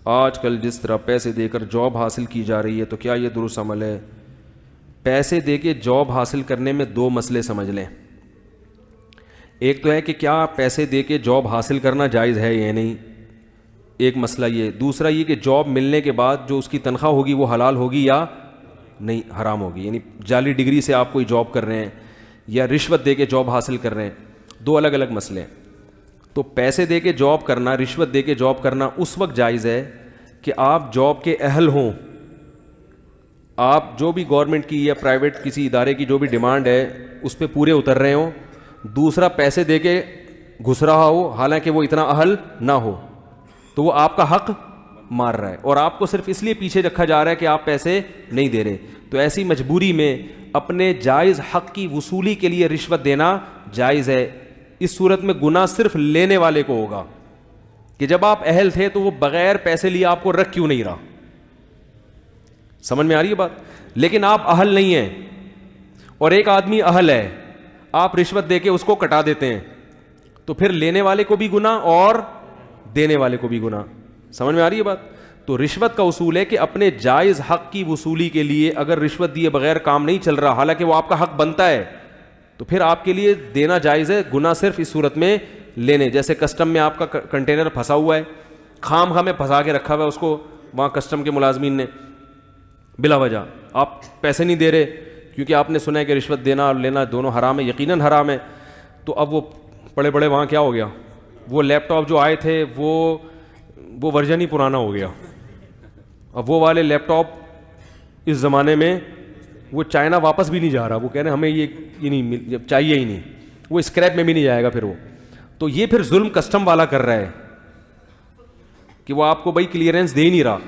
आजकल जिस तरह पैसे देकर जॉब हासिल की जा रही है, तो क्या ये दुरुस्त अमल है? पैसे देके जॉब हासिल करने में दो मसले समझ लें। एक तो है कि क्या पैसे देके जॉब हासिल करना जायज़ है या नहीं, एक मसला ये। दूसरा ये कि जॉब मिलने के बाद जो उसकी तनख्वाह होगी वो हलाल होगी या नहीं, हराम होगी। यानी जाली डिग्री से आप कोई जॉब कर रहे हैं या रिश्वत दे के जॉब हासिल कर रहे हैं, दो अलग अलग मसले हैं। तो पैसे दे के जॉब करना, रिश्वत दे के जॉब करना उस वक्त जायज़ है कि आप जॉब के अहल हों, आप जो भी गवर्नमेंट की या प्राइवेट किसी इदारे की जो भी डिमांड है उस पर पूरे उतर रहे हों। दूसरा, पैसे दे के घुस रहा हो हालांकि वो इतना अहल ना हो, तो वो आपका हक मार रहा है और आपको सिर्फ इसलिए पीछे रखा जा रहा है कि आप पैसे नहीं दे रहे। तो ऐसी मजबूरी में अपने जायज़ हक की वसूली के लिए रिश्वत देना जायज़ है। इस सूरत में गुनाह सिर्फ लेने वाले को होगा कि जब आप अहल थे तो वो बगैर पैसे लिए आपको रख क्यों नहीं रहा। समझ में आ रही है बात? लेकिन आप अहल नहीं हैं और एक आदमी अहल है, आप रिश्वत देके उसको कटा देते हैं, तो फिर लेने वाले को भी गुनाह और देने वाले को भी गुनाह। समझ में आ रही है बात? तो रिश्वत का उसूल है कि अपने जायज़ हक की वसूली के लिए अगर रिश्वत दिए बगैर काम नहीं चल रहा, हालांकि वो आपका हक बनता है, तो फिर आपके लिए देना जायज़ है। गुनाह सिर्फ इस सूरत में लेने, जैसे कस्टम में आपका कंटेनर फंसा हुआ है, खाम में फंसा के रखा हुआ है उसको वहाँ कस्टम के मुलाजमीन ने बिला वजह, आप पैसे नहीं दे रहे क्योंकि आपने सुना है कि रिश्वत देना और लेना दोनों हराम है, यकीनन हराम है। तो अब वो पड़े पड़े वहाँ क्या हो गया, वो लैपटॉप जो आए थे वो वर्जन ही पुराना हो गया। अब वो वाले लैपटॉप इस ज़माने में वो चाइना वापस भी नहीं जा रहा, वो कह रहे हैं हमें ये नहीं चाहिए ही नहीं, वो स्क्रैप में भी नहीं जाएगा फिर वो। तो ये फिर जुल्म कस्टम वाला कर रहा है कि वो आपको भाई क्लियरेंस दे ही नहीं रहा।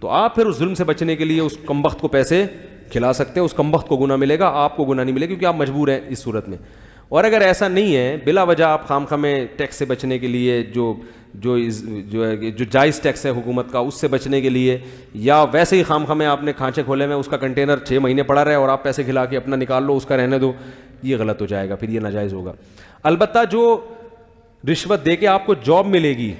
तो आप फिर उस जुल्म से बचने के लिए उस कमबख्त को पैसे खिला सकते हैं, उस कमबख्त को गुनाह मिलेगा, आपको गुनाह नहीं मिलेगा क्योंकि आप मजबूर हैं इस सूरत में। और अगर ऐसा नहीं है, बिला वजह आप खामखा में टैक्स से बचने के लिए जो जायज़ टैक्स है हुकूमत का उससे बचने के लिए, या वैसे ही खामखा में आपने खांचे खोले में उसका कंटेनर 6 महीने पड़ा रहे और आप पैसे खिला के अपना निकाल लो, उसका रहने दो, ये गलत हो जाएगा, फिर ये नाजायज़ होगा। अलबत्ता जो रिश्वत दे के आपको जॉब मिलेगी,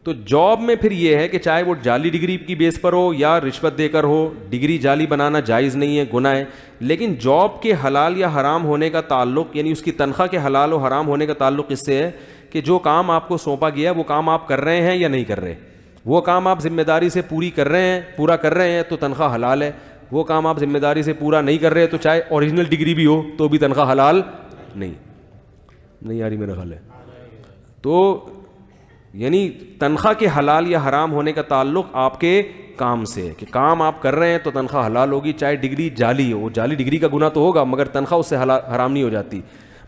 तो जॉब में फिर ये है कि चाहे वो जाली डिग्री की बेस पर हो या रिश्वत देकर हो, डिग्री जाली बनाना जायज़ नहीं है, गुनाह है। लेकिन जॉब के हलाल या हराम होने का ताल्लुक़, यानी उसकी तनख्वाह के हलाल और हराम होने का ताल्लुक़ इससे है कि जो काम आपको सौंपा गया वो काम आप कर रहे हैं या नहीं कर रहे। वो काम आप जिम्मेदारी से पूरा कर रहे हैं तो तनख्वाह हलाल है। वो काम आप जिम्मेदारी से पूरा नहीं कर रहे, तो चाहे ओरिजिनल डिग्री भी हो तो भी तनख्वाह हलाल नहीं आ रही मेरा ख्याल है। तो यानी तनख्वाह के हलाल या हराम होने का ताल्लुक़ आपके काम से है कि काम आप कर रहे हैं तो तनख्वाह हलाल होगी, चाहे डिग्री जाली हो। जाली डिग्री का गुनाह तो होगा मगर तनख्वाह उससे हराम नहीं हो जाती।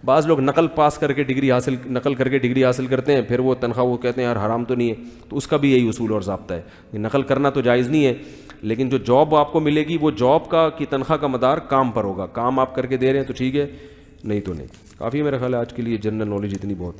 बाज़ लोग नकल करके डिग्री हासिल करते हैं, फिर वो तनख्वाह वो कहते हैं यार हराम तो नहीं है, तो उसका भी यही उसूल और ज़ाब्ता है। नकल करना तो जायज़ नहीं है, लेकिन जो जॉब आपको मिलेगी वो जॉब की तनख्वाह का मदार काम पर होगा। काम आप करके दे रहे हैं तो ठीक है, नहीं तो नहीं। काफ़ी मेरा ख्याल है आज के लिए जनरल नॉलेज इतनी बहुत।